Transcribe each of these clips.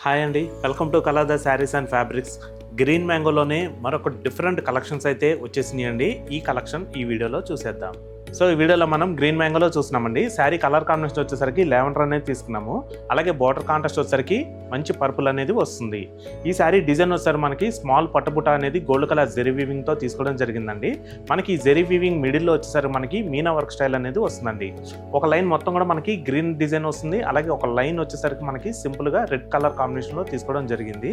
Hi అండి, welcome to colour saris and fabrics. Green మ్యాంగోలోనే మరొక డిఫరెంట్ కలెక్షన్స్ అయితే వచ్చేసినాయండి. ఈ కలెక్షన్ ఈ వీడియోలో చూసేద్దాం. సో ఈ వీడియోలో మనం గ్రీన్ మ్యాంగోలో చూస్తున్నామండి. శారీ కలర్ కాంబినేషన్ వచ్చేసరికి లెవెండర్ అనేది తీసుకున్నాము. అలాగే బార్డర్ కాంట్రాస్ట్ వచ్చేసరికి మంచి పర్పుల్ అనేది వస్తుంది. ఈ శారీ డిజైన్ వచ్చేసరికి మనకి స్మాల్ పట్టుబుట్ట అనేది గోల్డ్ కలర్ జెరీ వీవింగ్తో తీసుకోవడం జరిగిందండి. మనకి ఈ జెరీ వీవింగ్ మిడిల్లో వచ్చేసరికి మనకి మీనా వర్క్ స్టైల్ అనేది వస్తుందండి. ఒక లైన్ మొత్తం కూడా మనకి గ్రీన్ డిజైన్ వస్తుంది. అలాగే ఒక లైన్ వచ్చేసరికి మనకి సింపుల్గా రెడ్ కలర్ కాంబినేషన్లో తీసుకోవడం జరిగింది.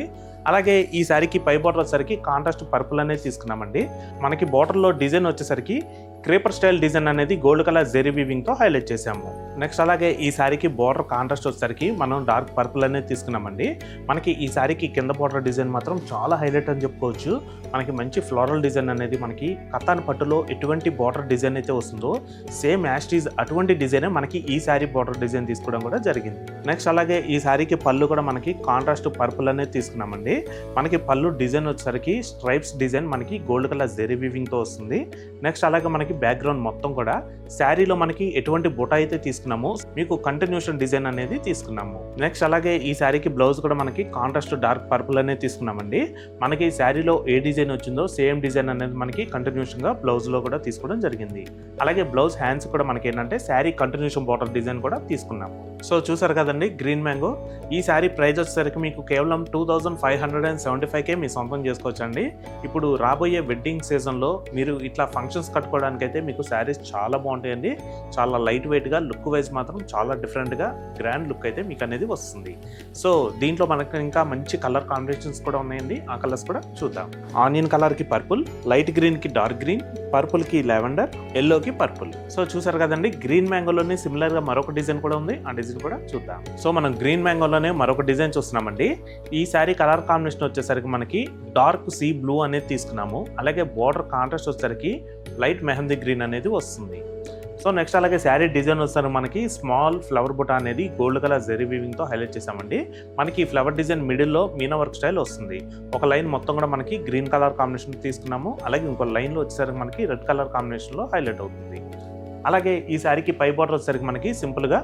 అలాగే ఈ శారీకి పై బార్డర్ వచ్చేసరికి కాంట్రాస్ట్ పర్పుల్ అనేది తీసుకున్నామండి. మనకి బార్డర్లో డిజైన్ వచ్చేసరికి క్రేపర్ స్టైల్ డిజైన్ అనేది గోల్డ్ కలర్ జెరీ వీవింగ్తో హైలైట్ చేసాము. నెక్స్ట్ అలాగే ఈ శారీకి బార్డర్ కాంట్రాస్ట్ వచ్చేసరికి మనం డార్క్ పర్పుల్ అనేది తీసుకున్నామండి. మనకి ఈ శారీకి కింద బార్డర్ డిజైన్ మాత్రం చాలా హైలైట్ అని చెప్పుకోవచ్చు. మనకి మంచి ఫ్లోరల్ డిజైన్ అనేది మనకి కతాన్ పట్టులో ఎటువంటి బార్డర్ డిజైన్ అయితే వస్తుందో సేమ్ యాస్టీజ్ అటువంటి డిజైనే మనకి ఈ శారీ బార్డర్ డిజైన్ తీసుకోవడం కూడా జరిగింది. నెక్స్ట్ అలాగే ఈ శారీకి పళ్ళు కూడా మనకి కాంట్రాస్ట్ పర్పుల్ అనేది తీసుకున్నామండి. మనకి పళ్ళు డిజైన్ వచ్చేసరికి స్ట్రైప్స్ డిజైన్ మనకి గోల్డ్ కలర్ జెరీ వీవింగ్తో వస్తుంది. నెక్స్ట్ అలాగే మనకి బ్యాక్గ్రౌండ్ మొత్తం కూడా శారీలో మనకి ఎటువంటి బుట్ట అయితే తీసుకున్నామో మీకు కంటిన్యూషన్ డిజైన్ అనేది తీసుకున్నాము. నెక్స్ట్ అలాగే ఈ శారీకి బ్లౌజ్ కూడా మనకి కాంట్రాస్ట్ డార్క్ పర్పుల్ అనేది తీసుకున్నామండి. మనకి ఈ శారీలో ఏ డిజైన్ వచ్చిందో సేమ్ డిజైన్ అనేది మనకి కంటిన్యూషన్ గా బ్లౌజ్ లో కూడా తీసుకోవడం జరిగింది. అలాగే బ్లౌజ్ హ్యాండ్స్ కూడా మనకి ఏంటంటే శారీ కంటిన్యూషన్ బార్డర్ డిజైన్ కూడా తీసుకున్నాము. సో చూసారు కదండి గ్రీన్ మ్యాంగో. ఈ శారీ ప్రైస్ వచ్చేసరికి మీకు కేవలం 2575 మీ సొంతం చేసుకోవచ్చండి. ఇప్పుడు రాబోయే వెడ్డింగ్ సీజన్లో మీరు ఇట్లా ఫంక్షన్స్ కట్టుకోవడానికి అయితే మీకు శారీస్ చాలా బాగుంటాయండి. చాలా లైట్ వెయిట్గా, లుక్ వైజ్ మాత్రం చాలా డిఫరెంట్గా గ్రాండ్ లుక్ అయితే మీకు అనేది వస్తుంది. సో దీంట్లో మనకు ఇంకా మంచి కలర్ కాంబినేషన్స్ కూడా ఉన్నాయండి. ఆ కలర్స్ కూడా చూద్దాం. ఆనియన్ కలర్కి పర్పుల్, లైట్ గ్రీన్కి డార్క్ గ్రీన్, పర్పుల్కి లెవెండర్, ఎల్లోకి పర్పుల్. సో చూసారు కదండి గ్రీన్ మ్యాంగోలోనే సిమిలర్గా మరొక డిజైన్ కూడా ఉంది. ఆ డిజైన్ కూడా చూద్దాం. సో మనం గ్రీన్ మ్యాంగోలోనే మరొక డిజైన్ చూస్తున్నామండి. ఈ శారీ కలర్ కాంబినేషన్ వచ్చేసరికి మనకి డార్క్ సీ బ్లూ అనేది తీసుకున్నాము. అలాగే బార్డర్ కాంట్రాస్ట్ వచ్చేసరికి లైట్ మెహందీ గ్రీన్ అనేది వస్తుంది. సో నెక్స్ట్ అలాగే శారీ డిజైన్ వచ్చేసరికి మనకి స్మాల్ ఫ్లవర్ బుట్ట అనేది గోల్డ్ కలర్ జెరీ వీవింగ్తో హైలైట్ చేసామండి. మనకి ఫ్లవర్ డిజైన్ మిడిల్లో మీనా వర్క్ స్టైల్ వస్తుంది. ఒక లైన్ మొత్తం కూడా మనకి గ్రీన్ కలర్ కాంబినేషన్ తీసుకున్నాము. అలాగే ఇంకో లైన్లో వచ్చేసరికి మనకి రెడ్ కలర్ కాంబినేషన్లో హైలైట్ అవుతుంది. అలాగే ఈ శారీకి పై బార్డర్ వచ్చేసరికి మనకి సింపుల్గా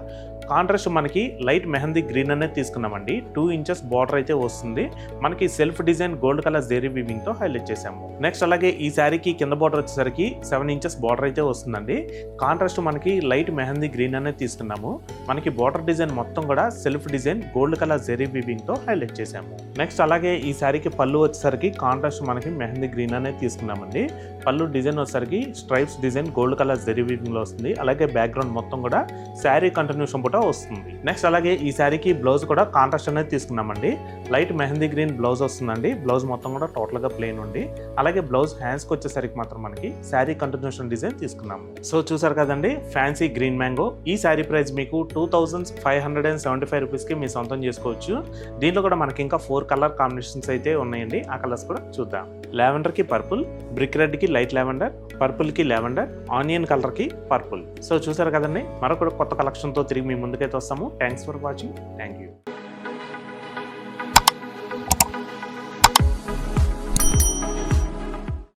కాంట్రాస్ట్ మనకి లైట్ మెహందీ గ్రీన్ అనేది తీసుకున్నామండి. 2 ఇంచెస్ బార్డర్ అయితే వస్తుంది. మనకి self design gold colour zari వీవింగ్తో హైలైట్ చేసాము. నెక్స్ట్ అలాగే ఈ శారీకి కింద బార్డర్ వచ్చేసరికి 7 ఇంచెస్ బార్డర్ అయితే వస్తుందండి. కాంట్రాస్ట్ మనకి లైట్ మెహందీ గ్రీన్ అనేది తీసుకున్నాము. మనకి బార్డర్ డిజైన్ మొత్తం కూడా self design gold colour zari వీవింగ్తో హైలైట్ చేసాము. నెక్స్ట్ అలాగే ఈ శారీకి పళ్ళు వచ్చేసరికి కాంట్రాస్ట్ మనకి మెహందీ గ్రీన్ అనేది తీసుకున్నామండి. పళ్ళు డిజైన్ వచ్చేసరికి stripes design gold colour zari వీవింగ్లో వస్తుంది. అలాగే బ్యాక్గ్రౌండ్ మొత్తం కూడా శారీ కంటిన్యూషన్ బుట్ట వస్తుంది. నెక్స్ట్ అలాగే ఈ శారీకి బ్లౌజ్ కూడా కాంట్రాస్ట్ అనేది తీసుకున్నామండి. లైట్ మెహందీ గ్రీన్ బ్లౌజ్ వస్తుందండి. బ్లౌజ్ మొత్తం కూడా టోటల్ గా ప్లెయిన్ ఉంది. అలాగే బ్లౌజ్ హ్యాండ్స్ కి వచ్చేసరికి మాత్రం మనకి శారీ కంటిన్యూషన్ డిజైన్ తీసుకున్నాము. సో చూసారు కదండి ఫ్యాన్సీ గ్రీన్ మ్యాంగో. ఈ శారీ ప్రైస్ మీకు 2575 రూపీస్ కి మీ సొంతం చేసుకోవచ్చు. దీంట్లో కూడా మనకి ఇంకా 4 కలర్ కాంబినేషన్స్ అయితే ఉన్నాయండి. ఆ కలర్స్ కూడా చూద్దాం. లెవెండర్ కి పర్పుల్, బ్రిక్ రెడ్ కి లైట్ లెవెండర్, పర్పుల్ కి లెవెండర్, ఆనియన్ కలర్ కి పర్పుల్. సో చూసారు కదండి మరొక కొత్త కలెక్షన్ తో తిరిగి మీ ముందుకైతే వస్తాము. Thanks for watching. Thank you.